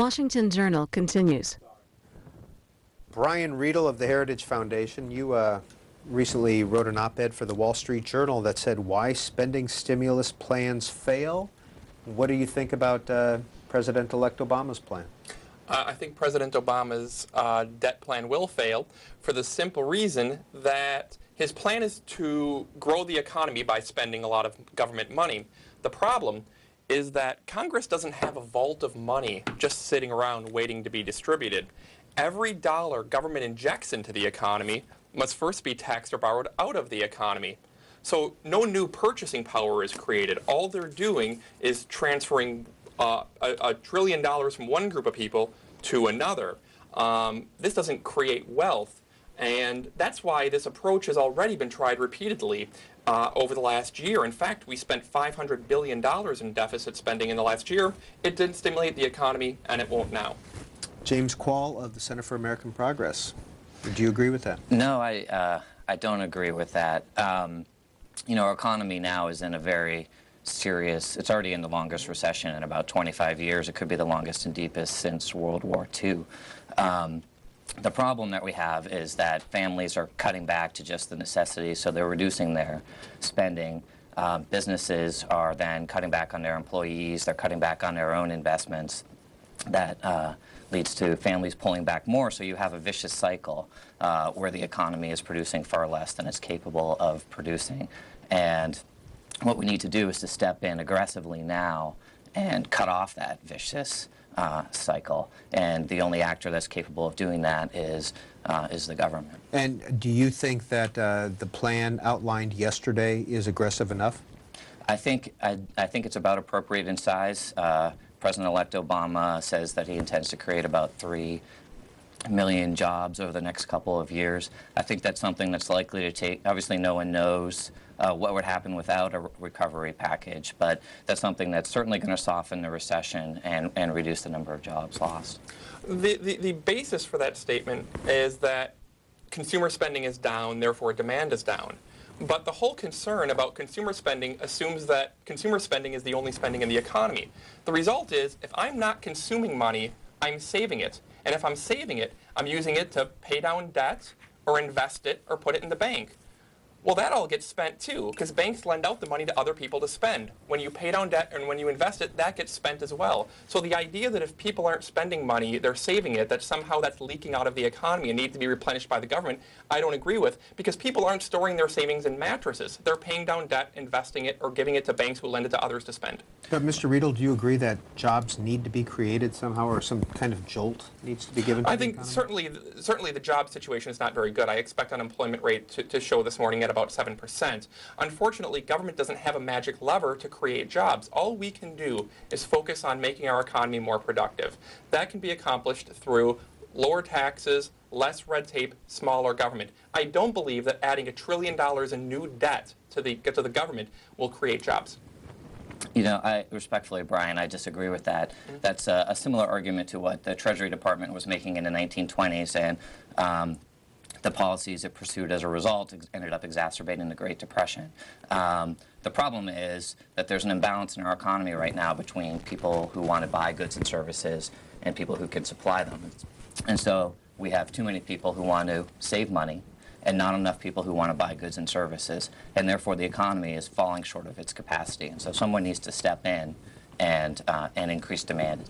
Washington Journal continues. Brian Riedl of the Heritage Foundation, you recently wrote an op-ed for the Wall Street Journal that said why spending stimulus plans fail. What do you think about President-elect Obama's plan? I think President Obama's debt plan will fail for the simple reason that his plan is to grow the economy by spending a lot of government money. The problem is that Congress doesn't have a vault of money just sitting around waiting to be distributed. Every dollar government injects into the economy must first be taxed or borrowed out of the economy. So no new purchasing power is created. All they're doing is transferring $1 trillion from one group of people to another. This doesn't create wealth, and that's why this approach has already been tried repeatedly over the last year. In fact, we spent $500 billion in deficit spending in the last year. It didn't stimulate the economy, and it won't now. James Kvaal of the Center for American Progress. Do you agree with that? No, I don't agree with that. Our economy now is in a very serious, it's already in the longest recession in about 25 years. It could be the longest and deepest since World War II. The problem that we have is that families are cutting back to just the necessities, so they're reducing their spending. Businesses are then cutting back on their employees, they're cutting back on their own investments. That leads to families pulling back more, so you have a vicious cycle where the economy is producing far less than it's capable of producing. And what we need to do is to step in aggressively now and cut off that vicious cycle. And the only actor that's capable of doing that is the government. And do you think that the plan outlined yesterday is aggressive enough? I think it's about appropriate in size. President-elect Obama says that he intends to create about 3 million jobs over the next couple of years. I think that's something that's likely to take, obviously no one knows what would happen without a recovery package, but that's something that's certainly going to soften the recession and reduce the number of jobs lost. The basis for that statement is that consumer spending is down, therefore demand is down. But the whole concern about consumer spending assumes that consumer spending is the only spending in the economy. The result is, if I'm not consuming money, I'm saving it. And if I'm saving it, I'm using it to pay down debt or invest it or put it in the bank. Well, that all gets spent too, because banks lend out the money to other people to spend. When you pay down debt and when you invest it, that gets spent as well. So the idea that if people aren't spending money, they're saving it, that somehow that's leaking out of the economy and needs to be replenished by the government, I don't agree with, because people aren't storing their savings in mattresses. They're paying down debt, investing it, or giving it to banks who lend it to others to spend. But Mr. Riedl, do you agree that jobs need to be created somehow, or some kind of jolt needs to be given to I the think economy? certainly the job situation is not very good. I expect unemployment rate to show this morning at about 7%. Unfortunately, government doesn't have a magic lever to create jobs. All we can do is focus on making our economy more productive. That can be accomplished through lower taxes, less red tape, smaller government. I don't believe that adding $1 trillion in new debt to the government will create jobs. I respectfully, Brian, I disagree with that. That's a similar argument to what the Treasury Department was making in the 1920s, and the policies it pursued as a result ended up exacerbating the Great Depression. The problem is that there's an imbalance in our economy right now between people who want to buy goods and services and people who can supply them. And so we have too many people who want to save money and not enough people who want to buy goods and services, and therefore the economy is falling short of its capacity. And so someone needs to step in and increase demand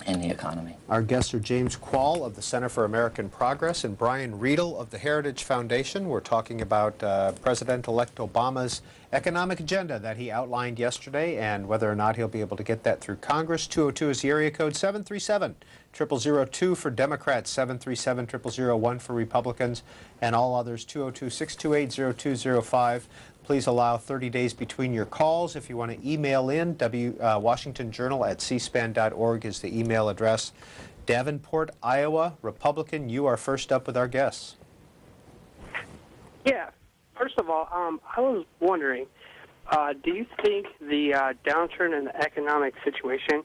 in the economy. Our guests are James Kvaal of the Center for American Progress and Brian Riedl of the Heritage Foundation. We're talking about President-elect Obama's economic agenda that he outlined yesterday and whether or not he'll be able to get that through Congress. 202 is the area code, 737-0002 for Democrats, 737-0001 for Republicans, and all others, 202-628-0205. Please allow 30 days between your calls. If you want to email in, washingtonjournal@cspan.org is the email address. Davenport, Iowa, Republican, you are first up with our guests. Yeah. First of all, I was wondering, do you think the downturn in the economic situation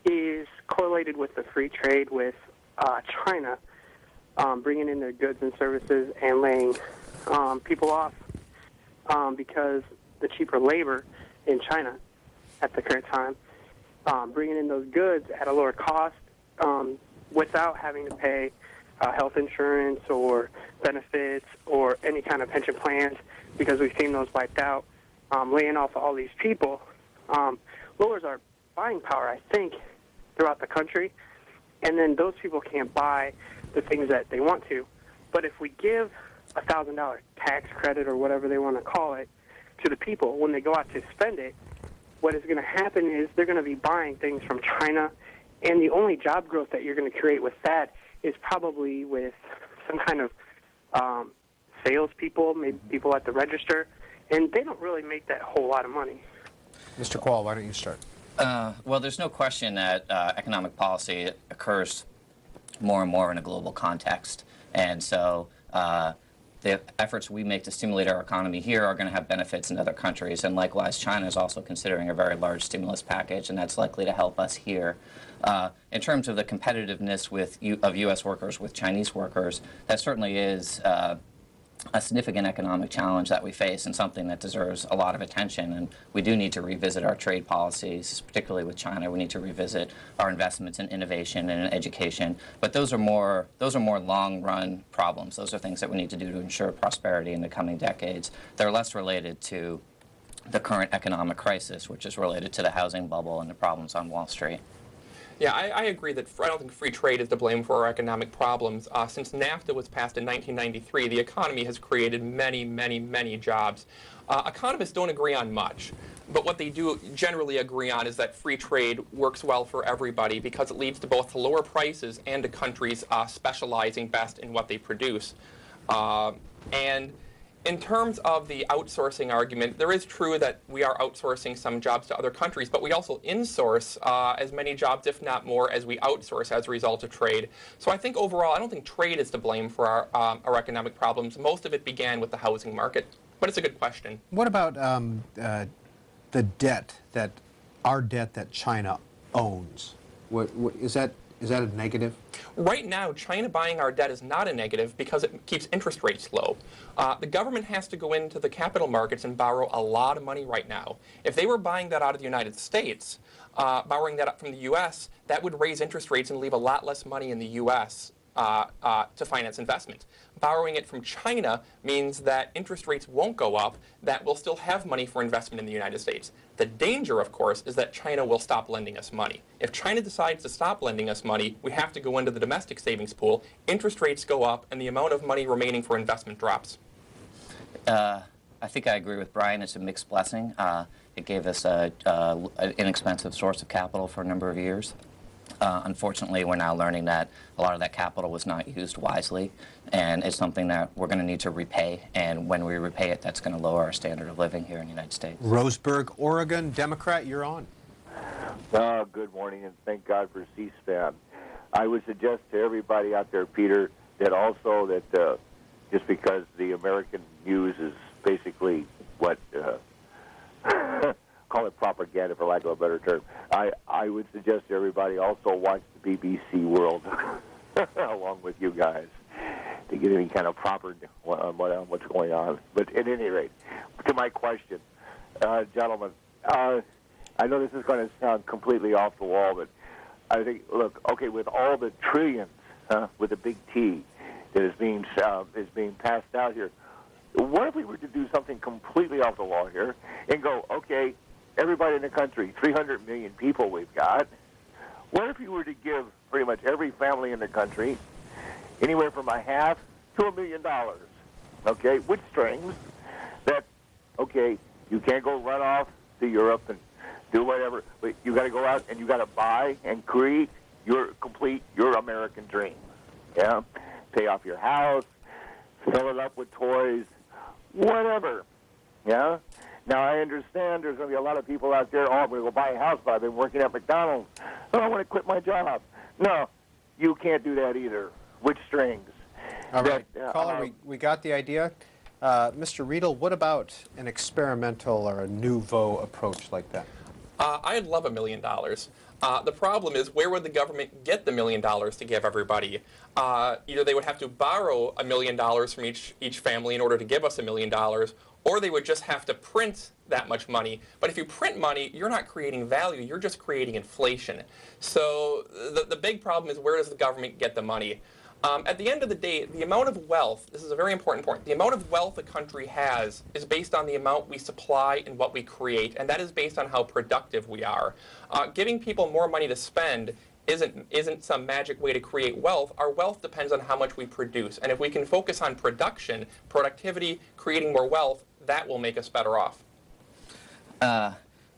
is correlated with the free trade with China bringing in their goods and services and laying people off because the cheaper labor in China at the current time, bringing in those goods at a lower cost without having to pay health insurance or benefits or any kind of pension plans, because we've seen those wiped out, laying off all these people, lowers our buying power, I think, throughout the country. And then those people can't buy the things that they want to. But if we give a $1,000 tax credit or whatever they want to call it to the people when they go out to spend it, what is going to happen is they're going to be buying things from China, and the only job growth that you're going to create with that is probably with some kind of salespeople, maybe people at the register, and they don't really make that whole lot of money. Mr. Kvaal, why don't you start? Well, there's no question that economic policy occurs more and more in a global context. And so the efforts we make to stimulate our economy here are going to have benefits in other countries. And likewise, China is also considering a very large stimulus package, and that's likely to help us here. In terms of the competitiveness of U.S. workers with Chinese workers, that certainly is a significant economic challenge that we face, and something that deserves a lot of attention. And we do need to revisit our trade policies, particularly with China. We need to revisit our investments in innovation and in education. But those are more long-run problems. Those are things that we need to do to ensure prosperity in the coming decades. They're less related to the current economic crisis, which is related to the housing bubble and the problems on Wall Street. Yeah, I agree that I don't think free trade is to blame for our economic problems. Since NAFTA was passed in 1993, the economy has created many, many, many jobs. Economists don't agree on much, but what they do generally agree on is that free trade works well for everybody because it leads to both lower prices and to countries specializing best in what they produce. And in terms of the outsourcing argument, there is true that we are outsourcing some jobs to other countries, but we also insource as many jobs, if not more, as we outsource as a result of trade. So I think overall, I don't think trade is to blame for our economic problems. Most of it began with the housing market, but it's a good question. What about the debt our debt that China owns? Is that a negative? Right now, China buying our debt is not a negative because it keeps interest rates low. The government has to go into the capital markets and borrow a lot of money right now. If they were buying that out of the United States, borrowing that up from the U.S., that would raise interest rates and leave a lot less money in the U.S. To finance investment. Borrowing it from China means that interest rates won't go up, that we'll still have money for investment in the United States. The danger, of course, is that China will stop lending us money. If China decides to stop lending us money, we have to go into the domestic savings pool, interest rates go up, and the amount of money remaining for investment drops. I think I agree with Brian. It's a mixed blessing. It gave us an inexpensive source of capital for a number of years. Unfortunately, we're now learning that a lot of that capital was not used wisely, and it's something that we're going to need to repay, and when we repay it, that's going to lower our standard of living here in the United States. Roseburg, Oregon, Democrat, you're on. Good morning, and thank God for C-SPAN. I would suggest to everybody out there, Peter, that also that just because the American news is basically what call it propaganda, for lack of a better term. I would suggest to everybody also watch the BBC World along with you guys to get any kind of proper on what's going on. But at any rate, to my question, gentlemen, I know this is going to sound completely off the wall, but I think, look, okay, with all the trillions, with a big T, that is being passed out here, what if we were to do something completely off the wall here and go, okay, everybody in the country, 300 million people we've got. What if you were to give pretty much every family in the country anywhere from $500,000 to $1 million, okay, with strings that, okay, you can't go run off to Europe and do whatever, but you got to go out and you got to buy and complete your American dream, yeah? Pay off your house, fill it up with toys, whatever, yeah? Now, I understand there's going to be a lot of people out there, I'm going to go buy a house, but I've been working at McDonald's. I want to quit my job. No, you can't do that either. With strings. All right, caller, we got the idea. Mr. Riedl, what about an experimental or a nouveau approach like that? I'd love $1 million. The problem is, where would the government get the $1 million to give everybody? Either they would have to borrow $1 million from each family in order to give us $1 million, or they would just have to print that much money. But if you print money, you're not creating value, you're just creating inflation. So the big problem is, where does the government get the money? At the end of the day, the amount of wealth, this is a very important point, the amount of wealth a country has is based on the amount we supply and what we create, and that is based on how productive we are. Giving people more money to spend isn't some magic way to create wealth. Our wealth depends on how much we produce. And if we can focus on production, productivity, creating more wealth, that will make us better off.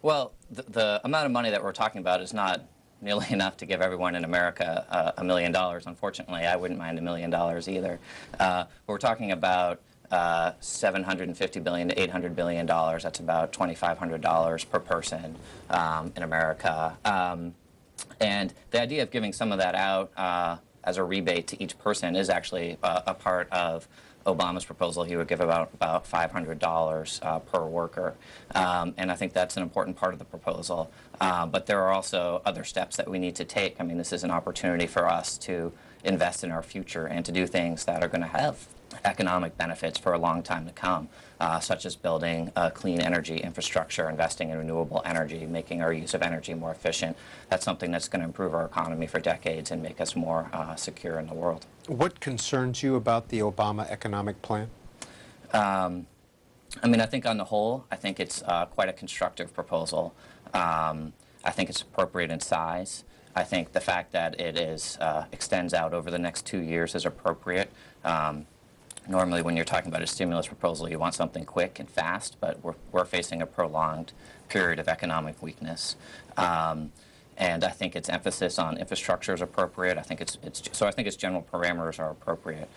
Well, the amount of money that we're talking about is not nearly enough to give everyone in America $1 million. Unfortunately, I wouldn't mind $1 million either. We're talking about $750 billion to $800 billion. That's about $2,500 per person in America. And the idea of giving some of that out as a rebate to each person is actually a part of Obama's proposal. He would give about $500 per worker. And I think that's an important part of the proposal. But there are also other steps that we need to take. I mean, this is an opportunity for us to invest in our future and to do things that are going to have economic benefits for a long time to come, such as building a clean energy infrastructure, investing in renewable energy, making our use of energy more efficient. That's something that's going to improve our economy for decades and make us more secure in the world. What concerns you about the Obama economic plan? I mean, I think on the whole, I think it's quite a constructive proposal. I think it's appropriate in size. I think the fact that it is extends out over the next 2 years is appropriate. Normally, when you're talking about a stimulus proposal, you want something quick and fast, but we're facing a prolonged period of economic weakness. And I think its emphasis on infrastructure is appropriate. I think its general parameters are appropriate.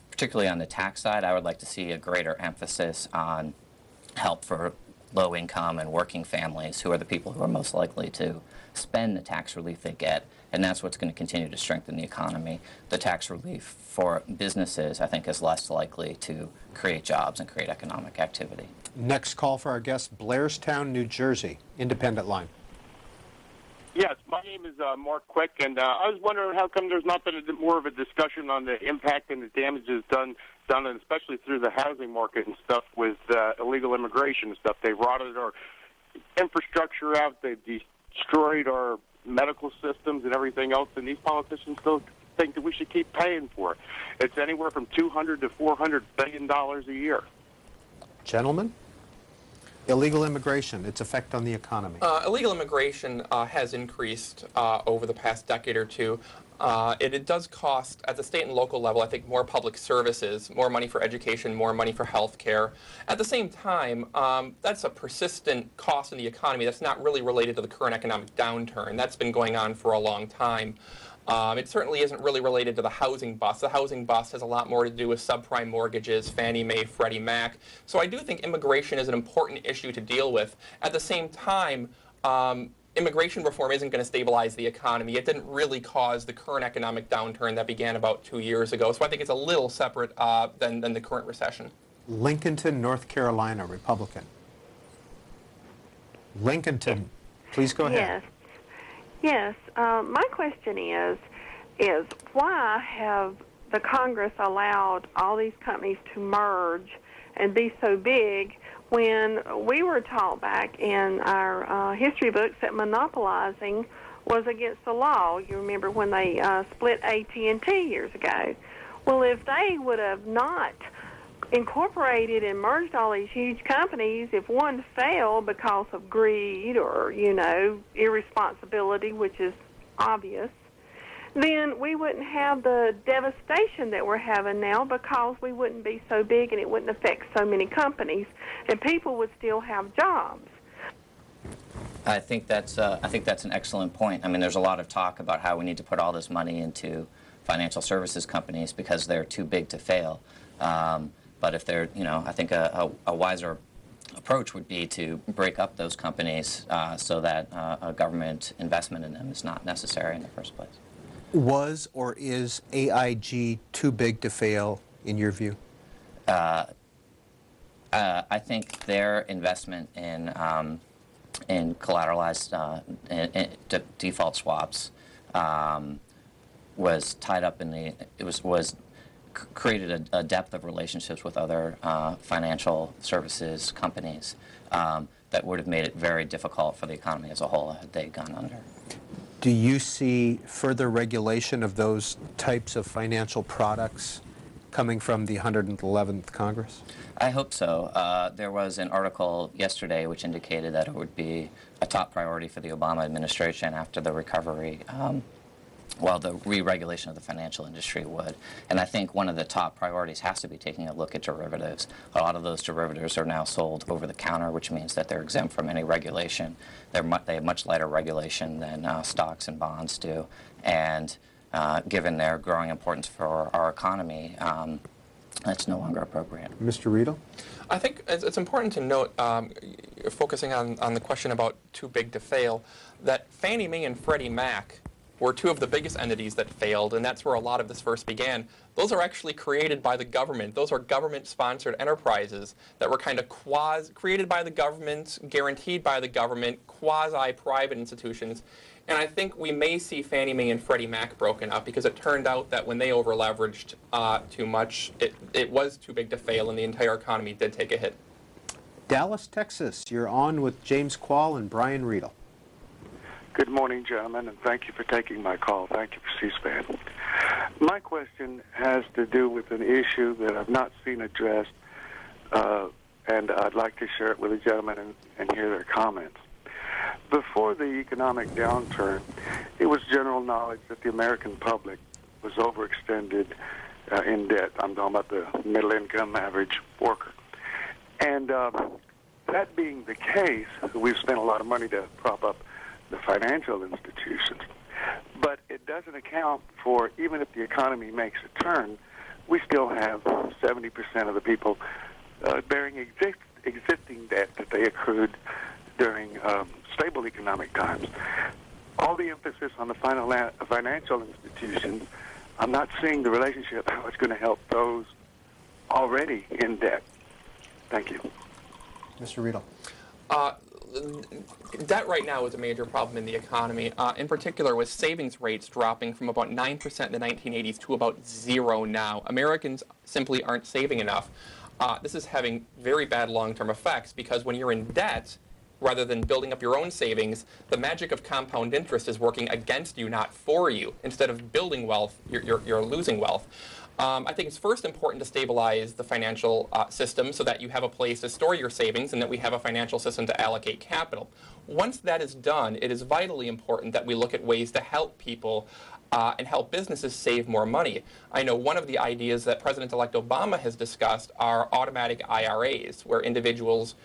Particularly on the tax side, I would like to see a greater emphasis on help for low-income and working families, who are the people who are most likely to spend the tax relief they get, and that's what's going to continue to strengthen the economy. The tax relief for businesses, I think, is less likely to create jobs and create economic activity. Next call for our guest, Blairstown, New Jersey. Independent line. Yes, my name is Mark Quick, and I was wondering how come there's not been more of a discussion on the impact and the damages done, and especially through the housing market and stuff with illegal immigration and stuff. They've rotted our infrastructure out. They've destroyed our medical systems and everything else, and these politicians still think that we should keep paying for it. It's anywhere from $200 to $400 billion a year. Gentlemen? Illegal immigration, its effect on the economy. Illegal immigration has increased over the past decade or two. It does cost, at the state and local level, I think, more public services, more money for education, more money for health care. At the same time, that's a persistent cost in the economy that's not really related to the current economic downturn. That's been going on for a long time. It certainly isn't really related to the housing bust. The housing bust has a lot more to do with subprime mortgages, Fannie Mae, Freddie Mac. So I do think immigration is an important issue to deal with. At the same time, immigration reform isn't going to stabilize the economy. It didn't really cause the current economic downturn that began about 2 years ago. So I think it's a little separate than the current recession. Lincolnton, North Carolina, Republican. Lincolnton, please go ahead. Yes. My question is why have the Congress allowed all these companies to merge and be so big when we were taught back in our history books that monopolizing was against the law? You remember when they split AT&T years ago. Well, if they would have not incorporated and merged all these huge companies, if one failed because of greed or, irresponsibility, which is obvious, then we wouldn't have the devastation that we're having now, because we wouldn't be so big and it wouldn't affect so many companies, and people would still have jobs. I think that's an excellent point. I mean, there's a lot of talk about how we need to put all this money into financial services companies because they're too big to fail. But if they're, I think a wiser approach would be to break up those companies so that a government investment in them is not necessary in the first place. Was or is AIG too big to fail, in your view? I think their investment in collateralized default swaps was tied up in was created a depth of relationships with other financial services companies that would have made it very difficult for the economy as a whole had they gone under. Do you see further regulation of those types of financial products coming from the 111th Congress? I hope so. There was an article yesterday which indicated that it would be a top priority for the Obama administration after the recovery. Well, the re-regulation of the financial industry would. And I think one of the top priorities has to be taking a look at derivatives. A lot of those derivatives are now sold over the counter, which means that they're exempt from any regulation. They have much lighter regulation than stocks and bonds do. And given their growing importance for our economy, that's no longer appropriate. Mr. Riedl? I think it's important to note, focusing on the question about too big to fail, that Fannie Mae and Freddie Mac were two of the biggest entities that failed, and that's where a lot of this first began. Those are actually created by the government. Those are government-sponsored enterprises that were kind of created by the government, guaranteed by the government, quasi-private institutions. And I think we may see Fannie Mae and Freddie Mac broken up because it turned out that when they over-leveraged too much, it was too big to fail, and the entire economy did take a hit. Dallas, Texas, you're on with James Kvaal and Brian Riedl. Good morning, gentlemen, and thank you for taking my call. Thank you for C-SPAN. My question has to do with an issue that I've not seen addressed, and I'd like to share it with the gentlemen and hear their comments. Before the economic downturn, it was general knowledge that the American public was overextended in debt. I'm talking about the middle-income average worker. And that being the case, we've spent a lot of money to prop up the financial institutions. But it doesn't account for, even if the economy makes a turn, we still have 70% of the people bearing existing debt that they accrued during stable economic times. All the emphasis on the financial institutions, I'm not seeing the relationship, how it's going to help those already in debt. Thank you. Mr. Riedl. Debt right now is a major problem in the economy, in particular with savings rates dropping from about 9% in the 1980s to about 0 now. Americans simply aren't saving enough. This is having very bad long-term effects because when you're in debt, rather than building up your own savings, the magic of compound interest is working against you, not for you. Instead of building wealth, you're losing wealth. I think it's first important to stabilize the financial system so that you have a place to store your savings and that we have a financial system to allocate capital. Once that is done, it is vitally important that we look at ways to help people and help businesses save more money. I know one of the ideas that President-elect Obama has discussed are automatic IRAs, where individuals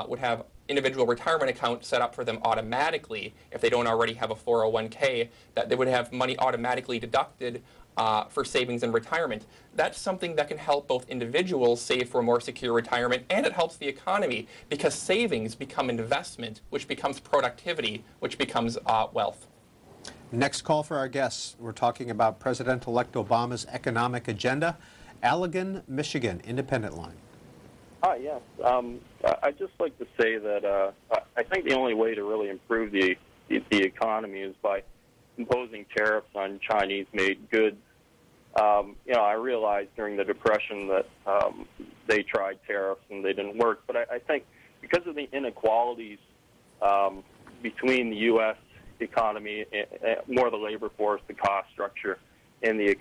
would have individual retirement accounts set up for them automatically if they don't already have a 401k, that they would have money automatically deducted for savings and retirement. That's something that can help both individuals save for a more secure retirement, and it helps the economy because savings become investment, which becomes productivity, which becomes wealth. Next call for our guests. We're talking about President-elect Obama's economic agenda. Allegan, Michigan, independent line. Hi, yes. I'd just like to say that I think the only way to really improve the economy is by imposing tariffs on Chinese-made goods. I realized during the Depression that they tried tariffs and they didn't work, but I think because of the inequalities between the U.S. economy, more the labor force, the cost structure, and the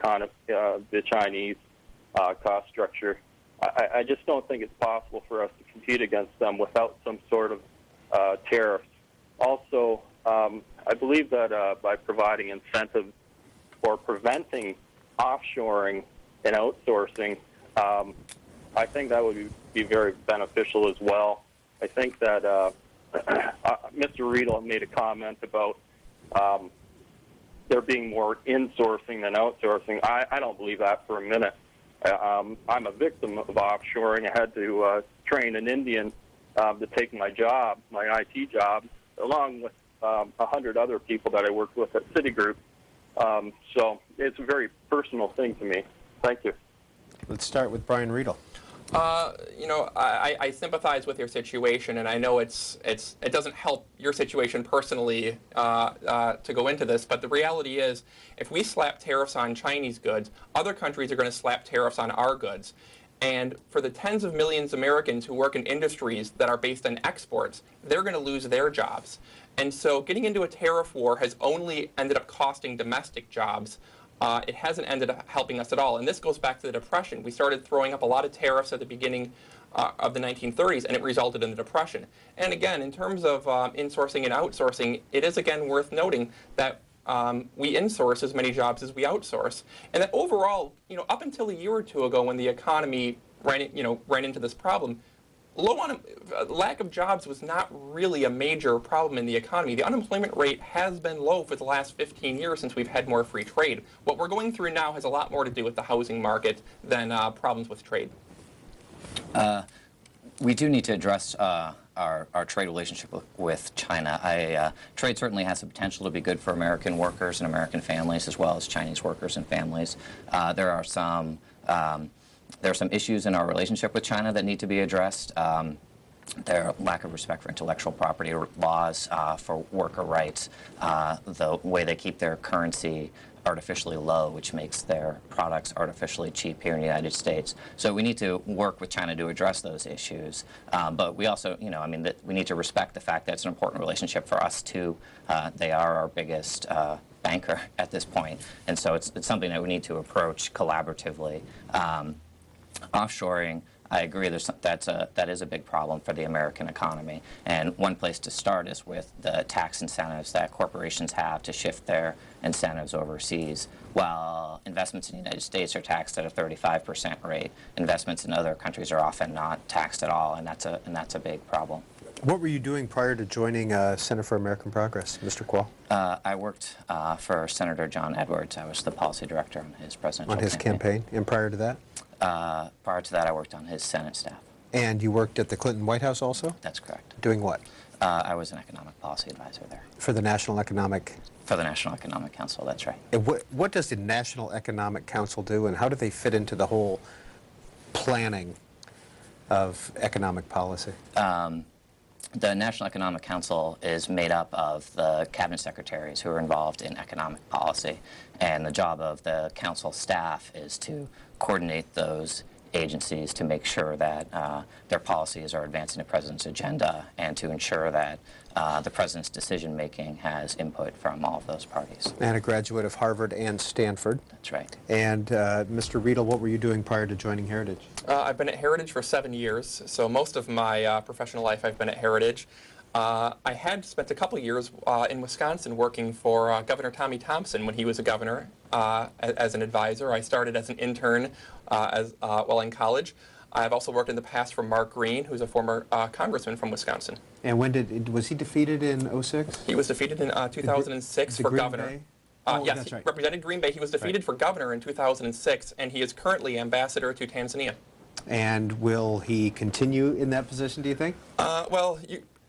Chinese cost structure, I just don't think it's possible for us to compete against them without some sort of tariffs. Also, I believe that by providing incentives for preventing offshoring and outsourcing, I think that would be very beneficial as well. I think that Mr. Riedl made a comment about there being more insourcing than outsourcing. I don't believe that for a minute. I'm a victim of offshoring. I had to train an Indian to take my job, my IT job, along with 100 other people that I worked with at Citigroup. So it's a very personal thing to me. Thank you. Let's start with Brian Riedl. I sympathize with your situation, and I know it doesn't help your situation personally to go into this, but the reality is, if we slap tariffs on Chinese goods, other countries are going to slap tariffs on our goods. And for the tens of millions of Americans who work in industries that are based on exports, they're going to lose their jobs. And so getting into a tariff war has only ended up costing domestic jobs. It hasn't ended up helping us at all. And this goes back to the Depression. We started throwing up a lot of tariffs at the beginning of the 1930s, and it resulted in the Depression. And again, in terms of insourcing and outsourcing, it is again worth noting that we insource as many jobs as we outsource. And that overall, up until a year or two ago when the economy ran into this problem, lack of jobs was not really a major problem in the economy. The unemployment rate has been low for the last 15 years since we've had more free trade. What we're going through now has a lot more to do with the housing market than problems with trade. We do need to address our trade relationship with China. Trade certainly has the potential to be good for American workers and American families, as well as Chinese workers and families. There are some issues in our relationship with China that need to be addressed. Their lack of respect for intellectual property laws, for worker rights, the way they keep their currency artificially low, which makes their products artificially cheap here in the United States. So we need to work with China to address those issues. But we also, we need to respect the fact that it's an important relationship for us too. They are our biggest banker at this point, and so it's something that we need to approach collaboratively. Offshoring, I agree. That is a big problem for the American economy. And one place to start is with the tax incentives that corporations have to shift their incentives overseas. While investments in the United States are taxed at a 35% rate, investments in other countries are often not taxed at all, and that's a big problem. What were you doing prior to joining Center for American Progress, Mr. Kvaal? I worked for Senator John Edwards. I was the policy director on his presidential campaign. And prior to that? Prior to that, I worked on his Senate staff. And you worked at the Clinton White House also? That's correct. Doing what? I was an economic policy advisor there. For the National Economic... For the National Economic Council, that's right. And what does the National Economic Council do, and how do they fit into the whole planning of economic policy? The National Economic Council is made up of the cabinet secretaries who are involved in economic policy, and the job of the council staff is to coordinate those agencies to make sure that their policies are advancing the president's agenda and to ensure that the president's decision-making has input from all of those parties. And a graduate of Harvard and Stanford. That's right. And Mr. Riedl, what were you doing prior to joining Heritage? I've been at Heritage for 7 years, so most of my professional life I've been at Heritage. I had spent a couple years in Wisconsin working for Governor Tommy Thompson when he was a governor as an advisor. I started as an intern while in college. I've also worked in the past for Mark Green, who's a former congressman from Wisconsin. And was he defeated in 06? He was defeated in 2006 for governor. Yes, that's right. He represented Green Bay. He was defeated for governor in 2006, and he is currently ambassador to Tanzania. And will he continue in that position, do you think?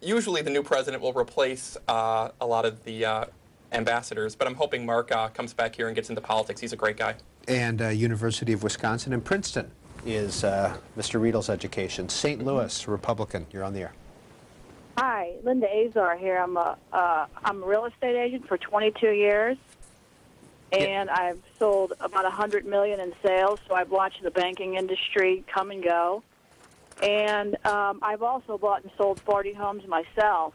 Usually the new president will replace a lot of the ambassadors, but I'm hoping Mark comes back here and gets into politics. He's a great guy. And University of Wisconsin and Princeton is Mr. Riedl's education. St. Louis, Republican. You're on the air. Hi, Linda Azar here. I'm a real estate agent for 22 years, and I've sold about $100 million in sales, so I've watched the banking industry come and go. And I've also bought and sold 40 homes myself.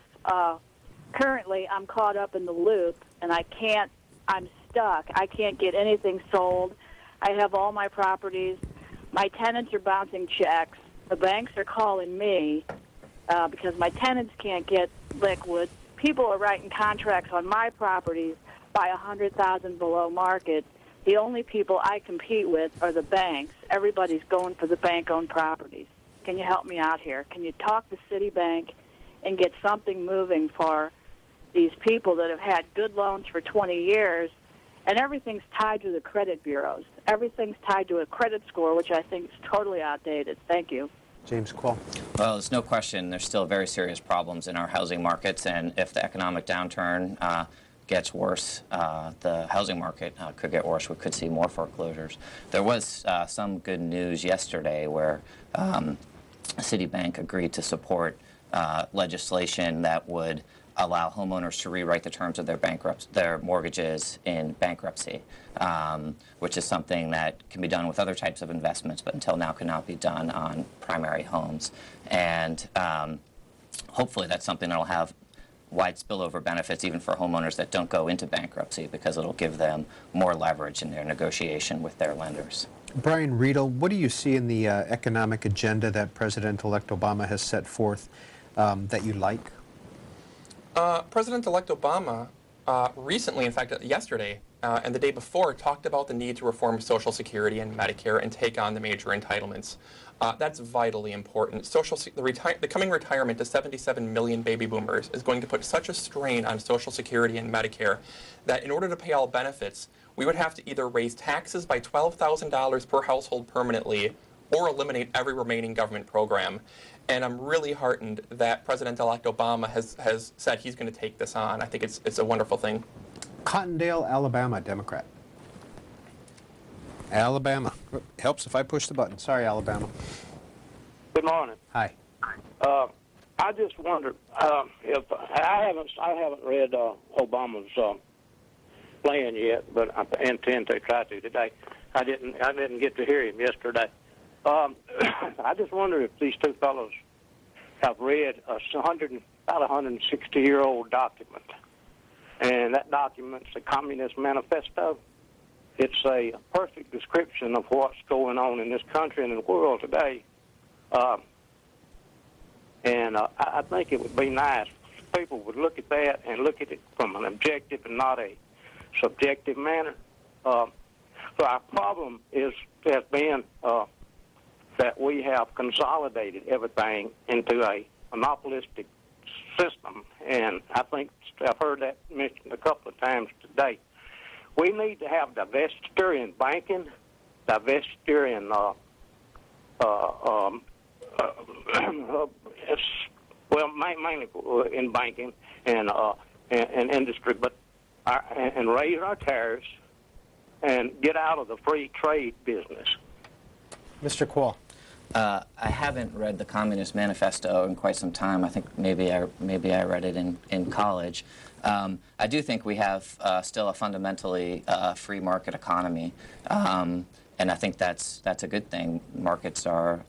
Currently, I'm caught up in the loop, and I'm stuck. I can't get anything sold. I have all my properties. My tenants are bouncing checks. The banks are calling me because my tenants can't get liquid. People are writing contracts on my properties by $100,000 below market. The only people I compete with are the banks. Everybody's going for the bank-owned properties. Can you help me out here? Can you talk to Citibank and get something moving for these people that have had good loans for 20 years? And everything's tied to the credit bureaus. Everything's tied to a credit score, which I think is totally outdated. Thank you. James Kvaal. Well, there's no question there's still very serious problems in our housing markets, and if the economic downturn gets worse, the housing market could get worse. We could see more foreclosures. There was some good news yesterday where Citibank agreed to support legislation that would allow homeowners to rewrite the terms of their mortgages in bankruptcy, which is something that can be done with other types of investments, but until now could not be done on primary homes. And hopefully that's something that will have wide spillover benefits even for homeowners that don't go into bankruptcy, because it'll give them more leverage in their negotiation with their lenders. Brian Riedl, what do you see in the economic agenda that President-elect Obama has set forth that you like? President-elect Obama recently, in fact yesterday and the day before, talked about the need to reform Social Security and Medicare and take on the major entitlements. That's vitally important. The coming retirement to 77 million baby boomers is going to put such a strain on Social Security and Medicare that in order to pay all benefits, we would have to either raise taxes by $12,000 per household permanently or eliminate every remaining government program. And I'm really heartened that President-elect Obama has said he's going to take this on. I think it's a wonderful thing. Cottondale, Alabama, Democrat. Alabama. Helps if I push the button. Sorry, Alabama. Good morning. Hi. I just wondered if I haven't read Obama's plan yet, but I intend to try to today. I didn't get to hear him yesterday. I just wonder if these two fellows have read about a 160-year-old document, and that document's the Communist Manifesto. It's a perfect description of what's going on in this country and in the world today. And I think it would be nice if people would look at that and look at it from an objective and not a subjective manner. So our problem has been that we have consolidated everything into a monopolistic system, and I think I've heard that mentioned a couple of times today. We need to have divestiture in banking, divestiture in mainly in banking and industry, but and raise our tariffs and get out of the free trade business. Mr. Kvaal. I haven't read the Communist Manifesto in quite some time. I think maybe I read it in college. I do think we have still a fundamentally free market economy, and I think that's a good thing. Markets are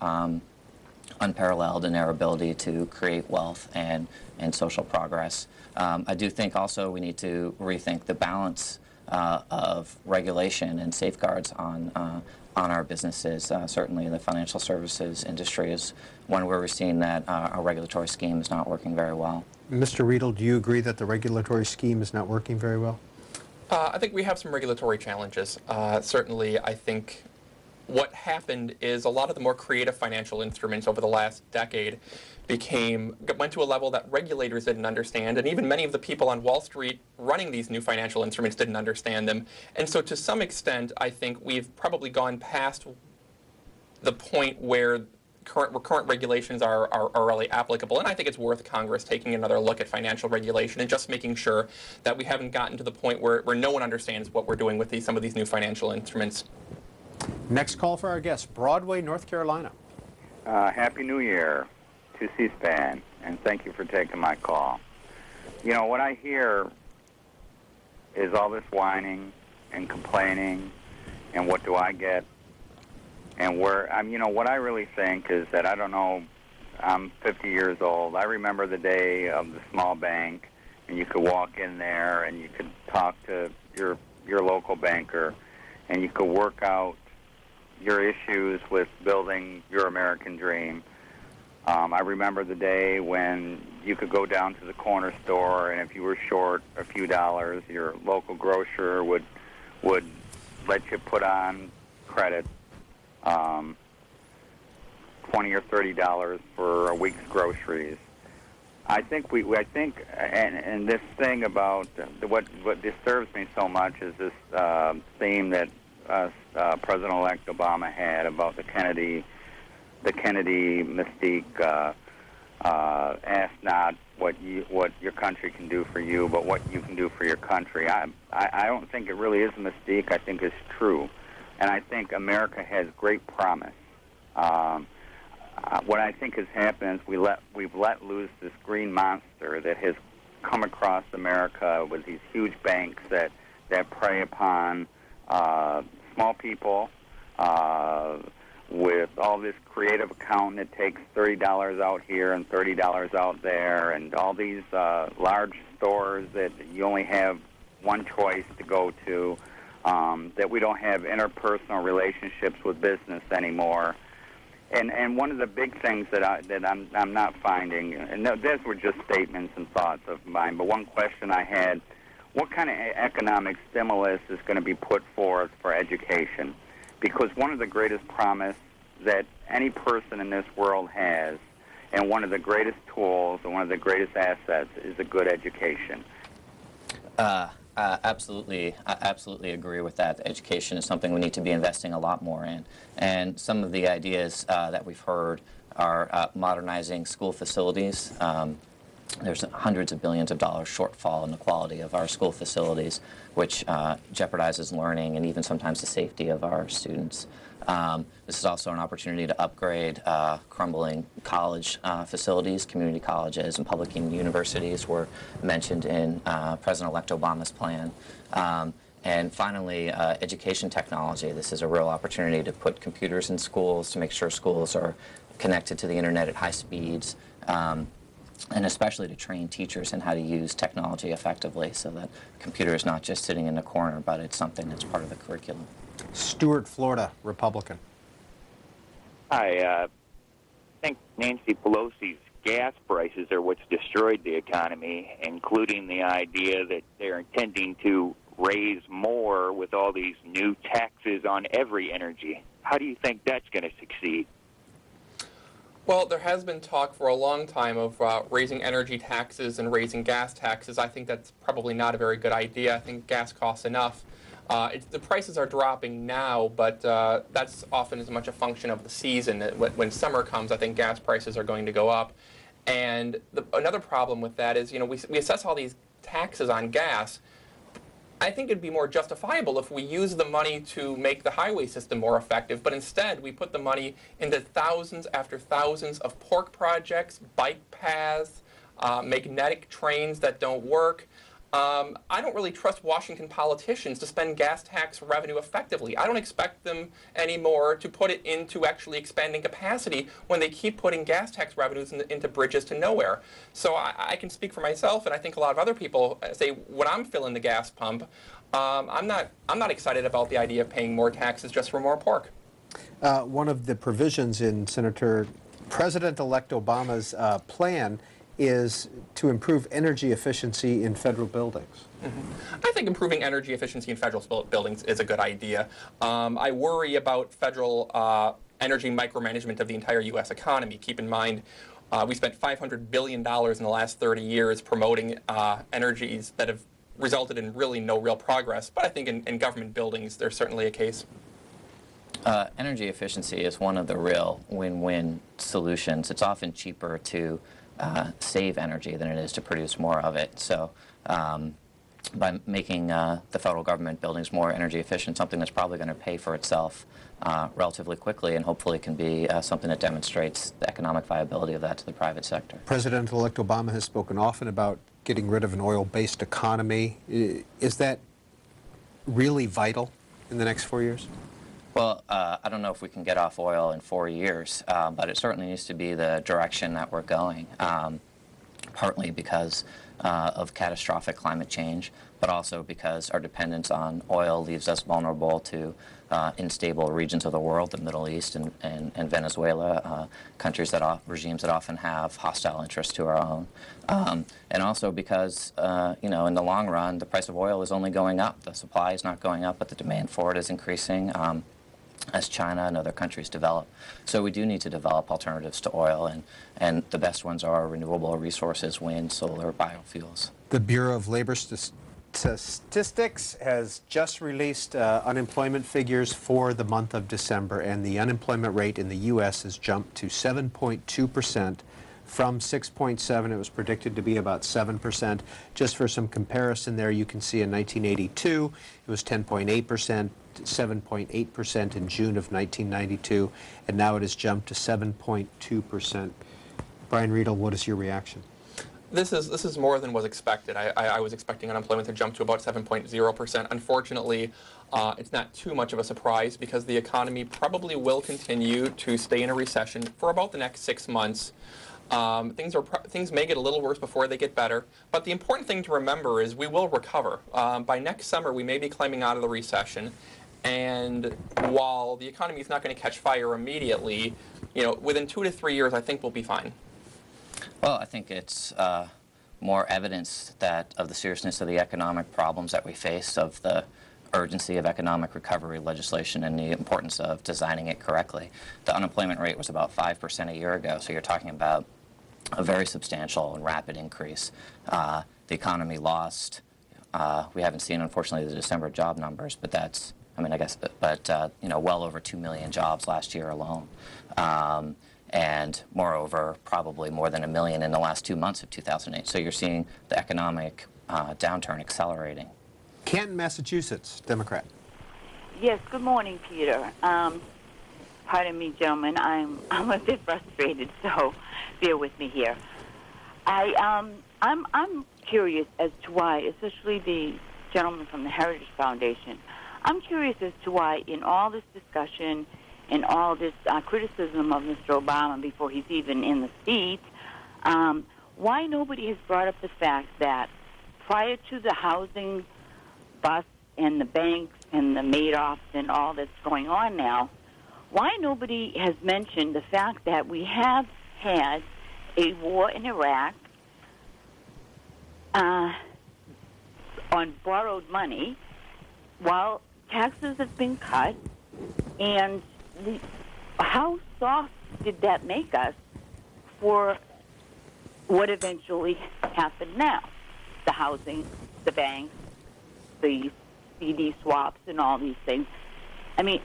unparalleled in their ability to create wealth and social progress. I do think also we need to rethink the balance of regulation and safeguards on our businesses. Certainly the financial services industry is one where we're seeing that our regulatory scheme is not working very well. Mr. Riedl, do you agree that the regulatory scheme is not working very well? I think we have some regulatory challenges. Certainly, I think what happened is a lot of the more creative financial instruments over the last decade went to a level that regulators didn't understand, and even many of the people on Wall Street running these new financial instruments didn't understand them. And so to some extent, I think we've probably gone past the point where current regulations are really applicable. And I think it's worth Congress taking another look at financial regulation and just making sure that we haven't gotten to the point where no one understands what we're doing with some of these new financial instruments. Next call for our guest, Broadway, North Carolina. Happy New Year to C-SPAN, and thank you for taking my call. You know, what I hear is all this whining and complaining, and what do I get? And what I really think is that, I don't know, I'm 50 years old. I remember the day of the small bank, and you could walk in there and you could talk to your local banker, and you could work out your issues with building your American dream. I remember the day when you could go down to the corner store, and if you were short a few dollars, your local grocer would let you put on credit $20 or $30 for a week's groceries. I think and this thing about what disturbs me so much is this theme that President-elect Obama had about the Kennedy mystique Ask not what your country can do for you, but what you can do for your country. I don't think it really is a mystique. I think it's true. And I think America has great promise. What I think has happened is we've let loose this green monster that has come across America with these huge banks that prey upon small people, with all this creative accounting that takes $30 out here and $30 out there, and all these large stores that you only have one choice to go to, that we don't have interpersonal relationships with business anymore. And one of the big things that I'm not finding, and those were just statements and thoughts of mine, but one question I had, what kind of economic stimulus is going to be put forth for education? Because one of the greatest promise that any person in this world has, and one of the greatest tools and one of the greatest assets, is a good education. Absolutely, I absolutely agree with that. Education is something we need to be investing a lot more in. And some of the ideas that we've heard are modernizing school facilities. There's hundreds of billions of dollars shortfall in the quality of our school facilities, which jeopardizes learning and even sometimes the safety of our students. This is also an opportunity to upgrade crumbling college facilities. Community colleges and public universities were mentioned in President-elect Obama's plan. And finally, education technology. This is a real opportunity to put computers in schools, to make sure schools are connected to the internet at high speeds, and especially to train teachers in how to use technology effectively, so that computer is not just sitting in the corner, but it's something that's part of the curriculum. Stuart, Florida, Republican. I think Nancy Pelosi's gas prices are what's destroyed the economy, including the idea that they're intending to raise more with all these new taxes on every energy. How do you think that's going to succeed? Well, there has been talk for a long time of raising energy taxes and raising gas taxes. I think that's probably not a very good idea. I think gas costs enough. The prices are dropping now, but that's often as much a function of the season. When summer comes, I think gas prices are going to go up. And another problem with that is, we assess all these taxes on gas. I think it'd be more justifiable if we use the money to make the highway system more effective, but instead we put the money into thousands after thousands of pork projects, bike paths, magnetic trains that don't work. I don't really trust Washington politicians to spend gas tax revenue effectively. I don't expect them anymore to put it into actually expanding capacity when they keep putting gas tax revenues into bridges to nowhere. So I can speak for myself, and I think a lot of other people say when I'm filling the gas pump, I'm not excited about the idea of paying more taxes just for more pork. One of the provisions in President-elect Obama's plan is to improve energy efficiency in federal buildings. Mm-hmm. I think improving energy efficiency in federal buildings is a good idea. I worry about federal energy micromanagement of the entire U.S. economy. Keep in mind, we spent $500 billion in the last 30 years promoting energies that have resulted in really no real progress. But I think in government buildings, there's certainly a case. Energy efficiency is one of the real win-win solutions. It's often cheaper to save energy than it is to produce more of it. So by making the federal government buildings more energy efficient, something that's probably going to pay for itself relatively quickly, and hopefully can be something that demonstrates the economic viability of that to the private sector. President-elect Obama has spoken often about getting rid of an oil-based economy. Is that really vital in the next 4 years? Well, I don't know if we can get off oil in 4 years, but it certainly needs to be the direction that we're going, partly because of catastrophic climate change, but also because our dependence on oil leaves us vulnerable to unstable regions of the world, the Middle East and Venezuela, countries regimes that often have hostile interests to our own. And also because, in the long run, the price of oil is only going up. The supply is not going up, but the demand for it is increasing as China and other countries develop. So we do need to develop alternatives to oil, and the best ones are renewable resources, wind, solar, biofuels. The Bureau of Labor Statistics has just released unemployment figures for the month of December, and the unemployment rate in the U.S. has jumped to 7.2%, From 6.7, it was predicted to be about 7%. Just for some comparison there, you can see in 1982, it was 10.8%, 7.8% in June of 1992, and now it has jumped to 7.2%. Brian Riedl, what is your reaction? This is more than was expected. I was expecting unemployment to jump to about 7.0%. Unfortunately, it's not too much of a surprise because the economy probably will continue to stay in a recession for about the next 6 months. Things may get a little worse before they get better, but the important thing to remember is we will recover. By next summer, we may be climbing out of the recession, and while the economy is not going to catch fire immediately, within 2 to 3 years, I think we'll be fine. Well, I think it's more evidence of the seriousness of the economic problems that we face, of the urgency of economic recovery legislation, and the importance of designing it correctly. The unemployment rate was about 5% a year ago, so you're talking about a very substantial and rapid increase. The economy lost, we haven't seen, unfortunately, the December job numbers, but that's, well over 2 million jobs last year alone. And moreover, probably more than 1 million in the last 2 months of 2008. So you're seeing the economic downturn accelerating. Canton, Massachusetts, Democrat. Yes, good morning, Peter. Pardon me, gentlemen. I'm a bit frustrated, so bear with me here. I'm curious as to why, especially the gentleman from the Heritage Foundation, I'm curious as to why in all this discussion and all this criticism of Mr. Obama before he's even in the seat, why nobody has brought up the fact that prior to the housing bust and the banks and the Madoffs and all that's going on now, why nobody has mentioned the fact that we have had a war in Iraq on borrowed money while taxes have been cut, and how soft did that make us for what eventually happened now? The housing, the banks, the CD swaps, and all these things. I mean,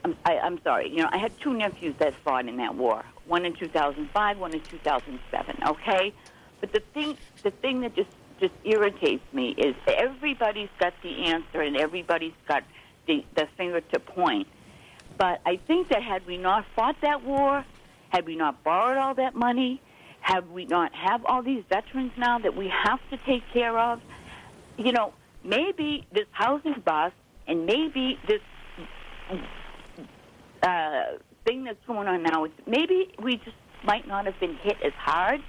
I'm sorry. I had 2 nephews that fought in that war. One in 2005, one in 2007. Okay, but the thing that just irritates me is everybody's got the answer and everybody's got the finger to point. But I think that had we not fought that war, had we not borrowed all that money, had we not have all these veterans now that we have to take care of, maybe this housing bust and maybe this thing that's going on now, maybe we just might not have been hit as hard.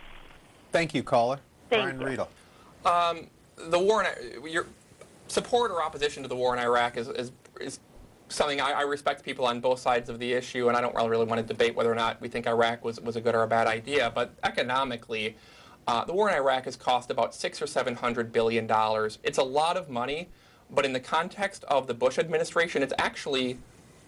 Thank you, caller. Thank Brian you. Riedl. The war your support or opposition to the war in Iraq is something I respect people on both sides of the issue, and I don't really want to debate whether or not we think Iraq was a good or a bad idea. But economically, the war in Iraq has cost about $600 or $700 billion. It's a lot of money, but in the context of the Bush administration, it's actually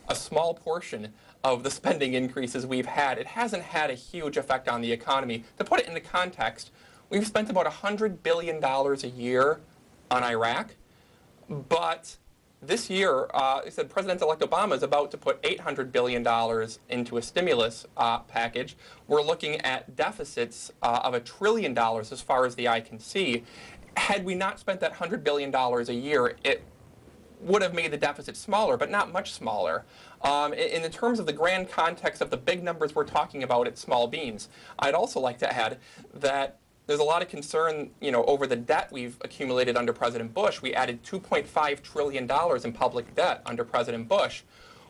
a small portion of the spending increases we've had. It hasn't had a huge effect on the economy. To put it into context, we've spent about $100 billion a year on Iraq, but this year, said President-elect Obama is about to put $800 billion into a stimulus package. We're looking at deficits of $1 trillion as far as the eye can see. Had we not spent that $100 billion a year, it would have made the deficit smaller, but not much smaller. In the terms of the grand context of the big numbers we're talking about, it's small beans. I'd also like to add that there's a lot of concern, over the debt we've accumulated under President Bush. We added $2.5 trillion in public debt under President Bush.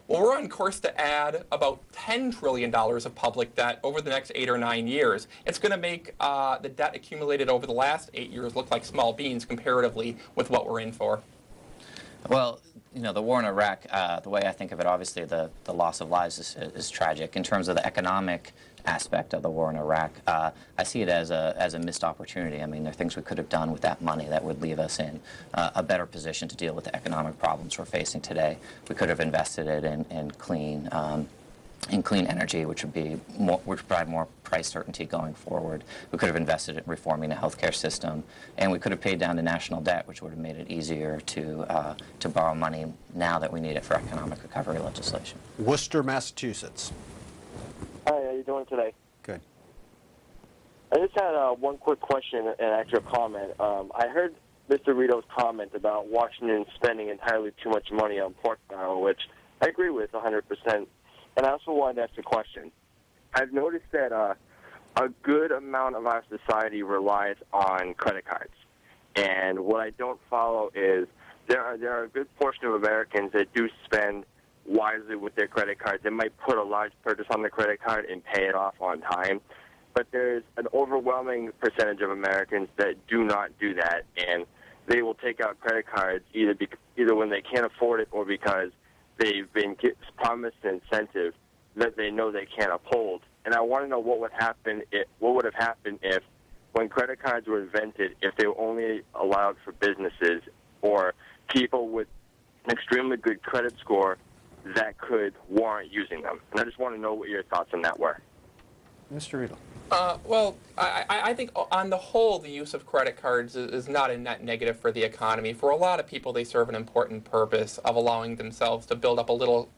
Well, we're on course to add about $10 trillion of public debt over the next 8 or 9 years. It's going to make the debt accumulated over the last 8 years look like small beans comparatively with what we're in for. Well, the war in Iraq, the way I think of it, obviously the loss of lives is tragic. In terms of the economic aspect of the war in Iraq, I see it as a missed opportunity. I mean, there are things we could have done with that money that would leave us in a better position to deal with the economic problems we're facing today. We could have invested it in clean energy, which would provide more price certainty going forward. We could have invested in reforming the healthcare system, and we could have paid down the national debt, which would have made it easier to borrow money now that we need it for economic recovery legislation. Worcester, Massachusetts. Hi, how you doing today? Good. I just had one quick question and actually a comment. I heard Mr. Riedl's comment about Washington spending entirely too much money on pork barrel, which I agree with 100%. And I also wanted to ask a question. I've noticed that a good amount of our society relies on credit cards. And what I don't follow is there are a good portion of Americans that do spend wisely with their credit cards. They might put a large purchase on the credit card and pay it off on time. But there's an overwhelming percentage of Americans that do not do that, and they will take out credit cards either when they can't afford it or because they've been promised an incentive that they know they can't uphold. And I want to know what would have happened if, when credit cards were invented, if they were only allowed for businesses or people with an extremely good credit score that could warrant using them. And I just want to know what your thoughts on that were. Mr. Riedl. Well, I think on the whole, the use of credit cards is not a net negative for the economy. For a lot of people, they serve an important purpose of allowing themselves to build up a little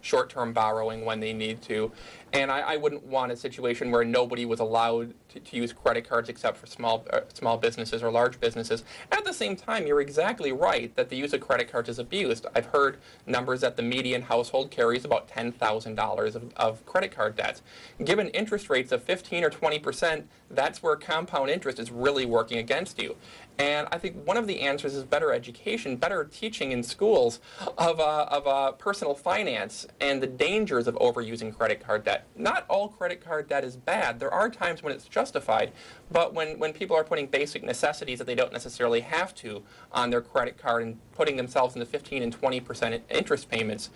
short-term borrowing when they need to. And I wouldn't want a situation where nobody was allowed to use credit cards except for small businesses or large businesses. At the same time, you're exactly right that the use of credit cards is abused. I've heard numbers that the median household carries about $10,000 of credit card debt. Given interest rates of 15 or 20%, that's where compound interest is really working against you. And I think one of the answers is better education, better teaching in schools of personal finance and the dangers of overusing credit card debt. Not all credit card debt is bad. There are times when it's justified, but when people are putting basic necessities that they don't necessarily have to on their credit card and putting themselves into 15 and 20% interest payments,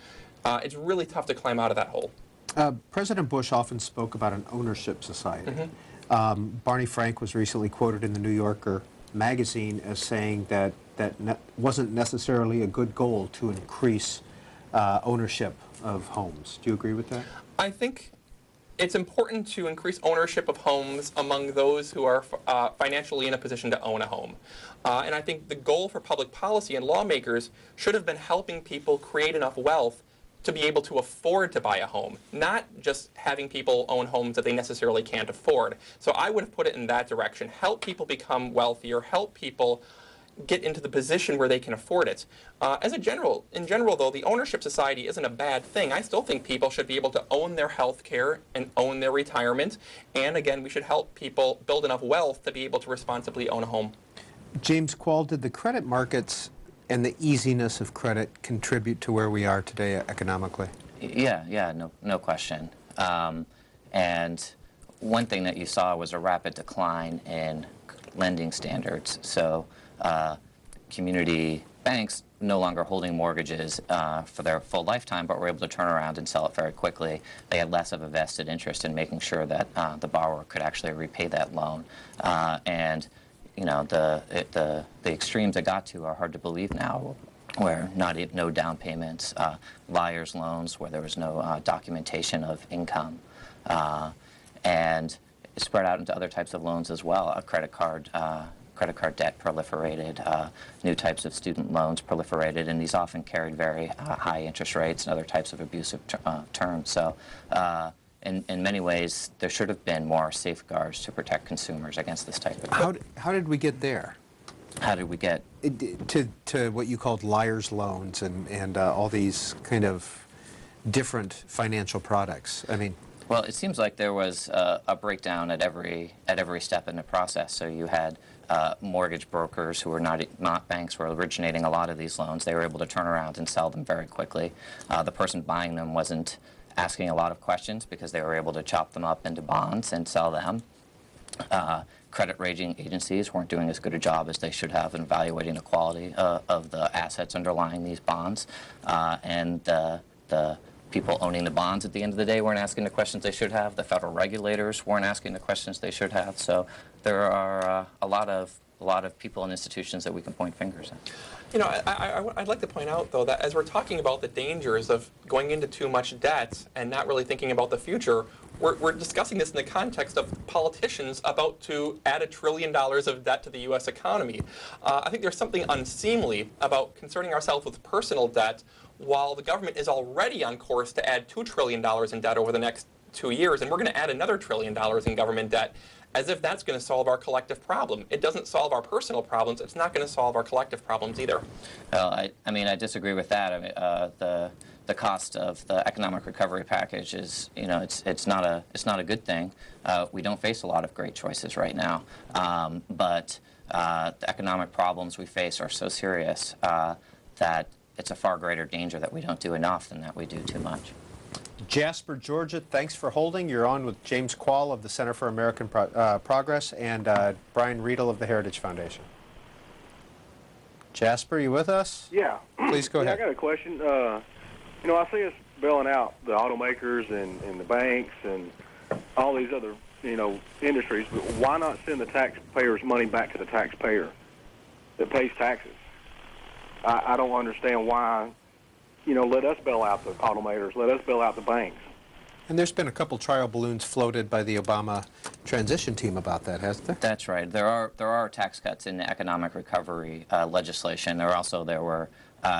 it's really tough to climb out of that hole. President Bush often spoke about an ownership society. Mm-hmm. Barney Frank was recently quoted in the New Yorker magazine as saying that wasn't necessarily a good goal to increase ownership of homes. Do you agree with that? I think it's important to increase ownership of homes among those who are financially in a position to own a home. And I think the goal for public policy and lawmakers should have been helping people create enough wealth to be able to afford to buy a home, not just having people own homes that they necessarily can't afford. So I would have put it in that direction. Help people become wealthier, help people get into the position where they can afford it. In general, though, the ownership society isn't a bad thing. I still think people should be able to own their health care and own their retirement. And again, we should help people build enough wealth to be able to responsibly own a home. James Kvaal, did the credit markets and the easiness of credit contribute to where we are today economically? Yeah, no question. And one thing that you saw was a rapid decline in lending standards. So community banks no longer holding mortgages for their full lifetime, but were able to turn around and sell it very quickly. They had less of a vested interest in making sure that the borrower could actually repay that loan. And you know, the extremes it got to are hard to believe now, where no down payments, liar's loans, where there was no documentation of income, and it spread out into other types of loans as well. Credit card debt proliferated, new types of student loans proliferated, and these often carried very high interest rates and other types of abusive terms. So. In many ways, there should have been more safeguards to protect consumers against this type of... How did we get there? How did we get... To what you called liar's loans and all these kind of different financial products? I mean... Well, it seems like there was a breakdown at every step in the process. So you had mortgage brokers who were not banks were originating a lot of these loans. They were able to turn around and sell them very quickly. The person buying them wasn't asking a lot of questions because they were able to chop them up into bonds and sell them. Credit rating agencies weren't doing as good a job as they should have in evaluating the quality of the assets underlying these bonds. And the people owning the bonds at the end of the day weren't asking the questions they should have. The federal regulators weren't asking the questions they should have. So there are a lot of people and institutions that we can point fingers at. You know, I'd like to point out, though, that as we're talking about the dangers of going into too much debt and not really thinking about the future, we're discussing this in the context of politicians about to add $1 trillion of debt to the U.S. economy. I think there's something unseemly about concerning ourselves with personal debt while the government is already on course to add $2 trillion in debt over the next 2 years, and we're going to add another $1 trillion in government debt. as if that's going to solve our collective problem. It doesn't solve our personal problems. It's not going to solve our collective problems either. Well, I mean, I disagree with that. I mean, the cost of the economic recovery package is, you know, it's not a good thing. We don't face a lot of great choices right now, but the economic problems we face are so serious that it's a far greater danger that we don't do enough than that we do too much. Jasper, Georgia, thanks for holding. You're on with James Kvaal of the Center for American Progress and Brian Riedl of the Heritage Foundation. Jasper, you with us? Yeah. Please go ahead. I got a question. You know, I see us bailing out the automakers and the banks and all these other, you know, industries, but why not send the taxpayers' money back to the taxpayer that pays taxes? I don't understand why, you know, let us bail out the automakers, let us bail out the banks. And there's been a couple trial balloons floated by the Obama transition team about that, hasn't there? That's right. There are tax cuts in the economic recovery legislation. There were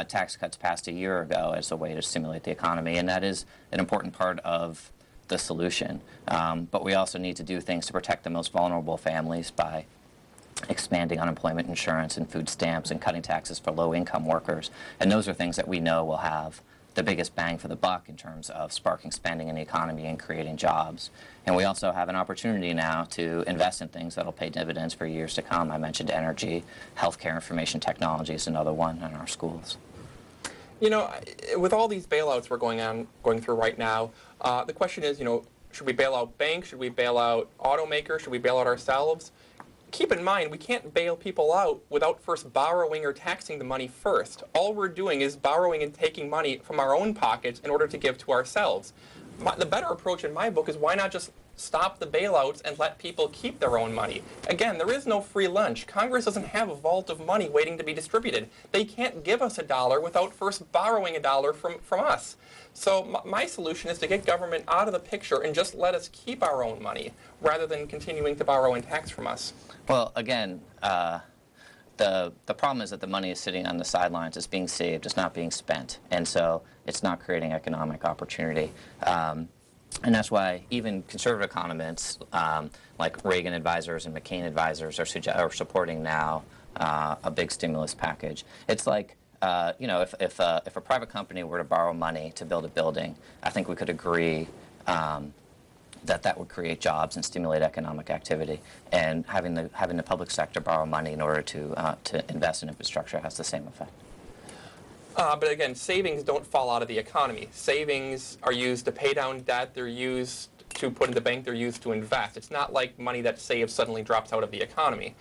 tax cuts passed a year ago as a way to stimulate the economy, and that is an important part of the solution. But we also need to do things to protect the most vulnerable families by expanding unemployment insurance and food stamps and cutting taxes for low-income workers. And those are things that we know will have the biggest bang for the buck in terms of sparking spending in the economy and creating jobs. And we also have an opportunity now to invest in things that will pay dividends for years to come. I mentioned energy, healthcare, information technology is another one in our schools. You know, with all these bailouts we're going through right now, the question is, you know, should we bail out banks? Should we bail out automakers? Should we bail out ourselves? Keep in mind, we can't bail people out without first borrowing or taxing the money first. All we're doing is borrowing and taking money from our own pockets in order to give to ourselves. The better approach in my book is why not just stop the bailouts and let people keep their own money. Again, there is no free lunch. Congress doesn't have a vault of money waiting to be distributed. They can't give us $1 without first borrowing $1 from us. So my solution is to get government out of the picture and just let us keep our own money rather than continuing to borrow and tax from us. Well, again, the problem is that the money is sitting on the sidelines. It's being saved. It's not being spent. And so it's not creating economic opportunity. And that's why even conservative economists like Reagan advisors and McCain advisors are supporting now a big stimulus package. It's like, you know, if a private company were to borrow money to build a building, I think we could agree that would create jobs and stimulate economic activity. And having the public sector borrow money in order to invest in infrastructure has the same effect. But again, savings don't fall out of the economy. Savings are used to pay down debt. They're used to put in the bank. They're used to invest. It's not like money that's saved suddenly drops out of the economy.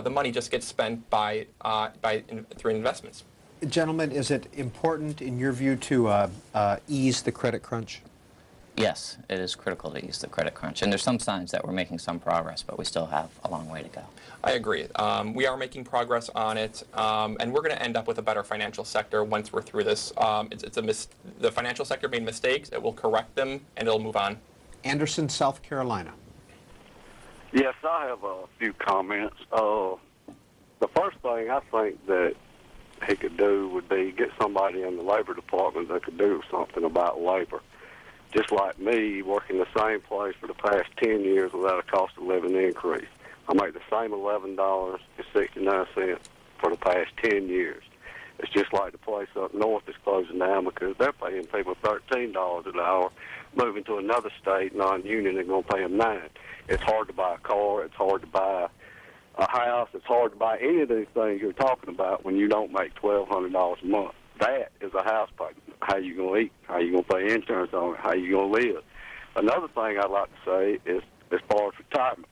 The money just gets spent through investments. Gentlemen, is it important, in your view, to ease the credit crunch? Yes, it is critical to ease the credit crunch. And there's some signs that we're making some progress, but we still have a long way to go. I agree. We are making progress on it, and we're going to end up with a better financial sector once we're through this. The financial sector made mistakes. It will correct them, and it'll move on. Anderson, South Carolina. Yes, I have a few comments. The first thing I think that he could do would be get somebody in the Labor Department that could do something about labor. Just like me, working the same place for the past 10 years without a cost of living increase. I make the same $11.69 for the past 10 years. It's just like the place up north is closing down because they're paying people $13 an hour. Moving to another state, non-union, they're going to pay them $9. It's hard to buy a car. It's hard to buy a house. It's hard to buy any of these things you're talking about when you don't make $1,200 a month. That is a house payment. How you going to eat? How you going to pay insurance on it? How you going to live? Another thing I'd like to say is as far as retirement,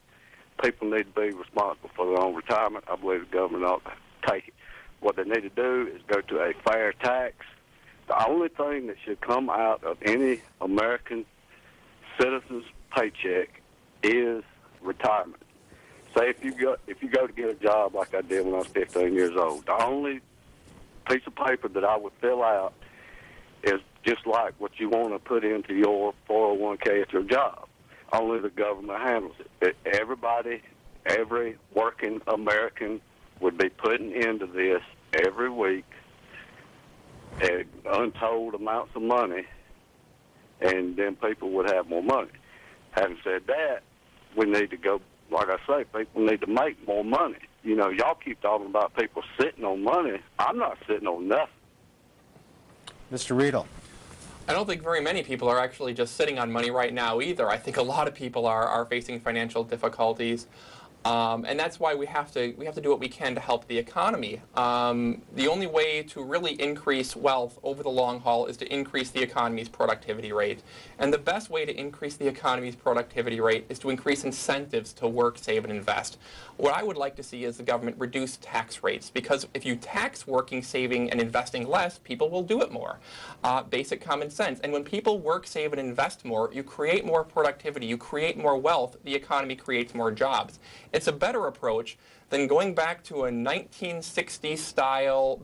people need to be responsible for their own retirement. I believe the government ought to take it. What they need to do is go to a fair tax. The only thing that should come out of any American citizen's paycheck is retirement. Say if you go to get a job like I did when I was 15 years old, the only piece of paper that I would fill out is just like what you want to put into your 401k at your job. Only the government handles it. Everybody, every working American would be putting into this every week untold amounts of money, and then people would have more money. Having said that, we need to go like I say, people need to make more money. You know, y'all keep talking about people sitting on money. I'm not sitting on nothing. Mr. Riedl. I don't think very many people are actually just sitting on money right now either. I think a lot of people are facing financial difficulties. And that's why we have to do what we can to help the economy. The only way to really increase wealth over the long haul is to increase the economy's productivity rate. And the best way to increase the economy's productivity rate is to increase incentives to work, save, and invest. What I would like to see is the government reduce tax rates, because if you tax working, saving, and investing less, people will do it more. Basic common sense. And when people work, save, and invest more, you create more productivity, you create more wealth, the economy creates more jobs. It's a better approach than going back to a 1960s style,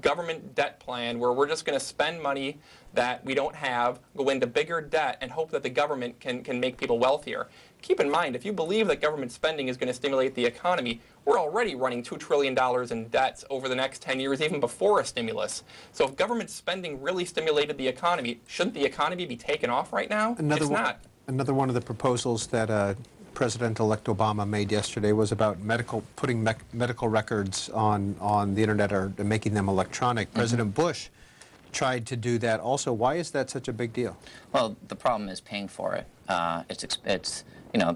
government debt plan where we're just going to spend money that we don't have, go into bigger debt, and hope that the government can make people wealthier. Keep in mind, if you believe that government spending is going to stimulate the economy, we're already running $2 trillion in debts over the next 10 years, even before a stimulus. So if government spending really stimulated the economy, shouldn't the economy be taken off right now? It's not. Another one of the proposals that President-elect Obama made yesterday was about putting medical records on the internet or making them electronic. President Bush tried to do that also. Why is that such a big deal? Well, the problem is paying for it.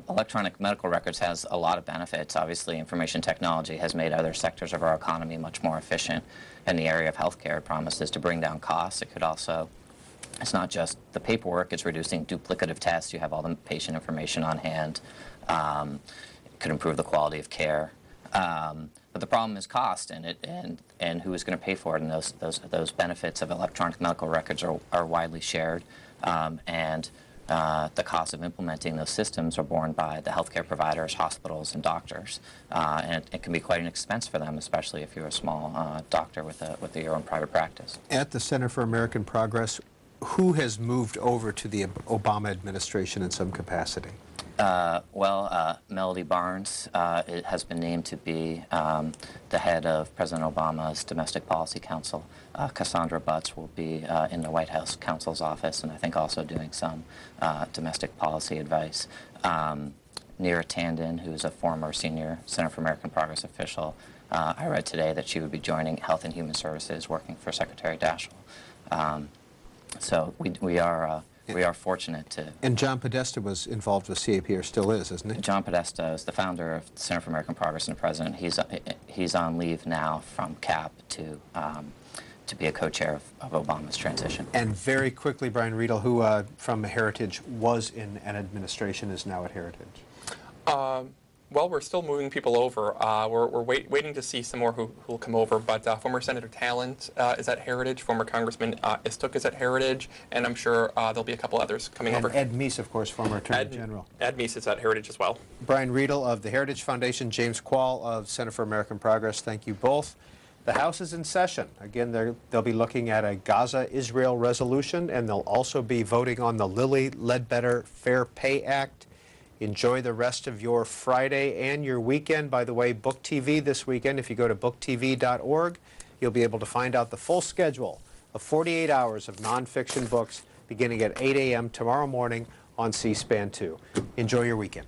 Electronic medical records has a lot of benefits. Obviously, information technology has made other sectors of our economy much more efficient. In the area of healthcare, it promises to bring down costs. It could also, it's not just the paperwork, it's reducing duplicative tests. You have all the patient information on hand. It could improve the quality of care. But the problem is cost, and who is going to pay for it. And those benefits of electronic medical records are widely shared, and the cost of implementing those systems are borne by the healthcare providers, hospitals, and doctors. And it can be quite an expense for them, especially if you're a small doctor with your own private practice. At the Center for American Progress, who has moved over to the Obama administration in some capacity? Melody Barnes has been named to be the head of President Obama's Domestic Policy Council. Cassandra Butts will be in the White House counsel's office, and I think also doing some domestic policy advice. Neera Tanden, who's a former senior Center for American Progress official, I read today that she would be joining Health and Human Services, working for Secretary Daschle. So we are fortunate to... And John Podesta was involved with CAP, or still is, isn't he? John Podesta is the founder of the Center for American Progress and the president. He's on leave now from CAP to be a co-chair of Obama's transition. And very quickly, Brian Riedl, who from Heritage was in an administration, is now at Heritage. Well, we're still moving people over. We're waiting to see some more who will come over. But former Senator Talent is at Heritage. Former Congressman Istuk is at Heritage. And I'm sure there'll be a couple others coming over. Ed Meese, of course, former Attorney General. Ed Meese is at Heritage as well. Brian Riedl of the Heritage Foundation, James Kvaal of Center for American Progress, thank you both. The House is in session. Again, they'll be looking at a Gaza-Israel resolution, and they'll also be voting on the Lilly Ledbetter Fair Pay Act. Enjoy the rest of your Friday and your weekend. By the way, Book TV this weekend. If you go to booktv.org, you'll be able to find out the full schedule of 48 hours of nonfiction books beginning at 8 a.m. tomorrow morning on C-SPAN 2. Enjoy your weekend.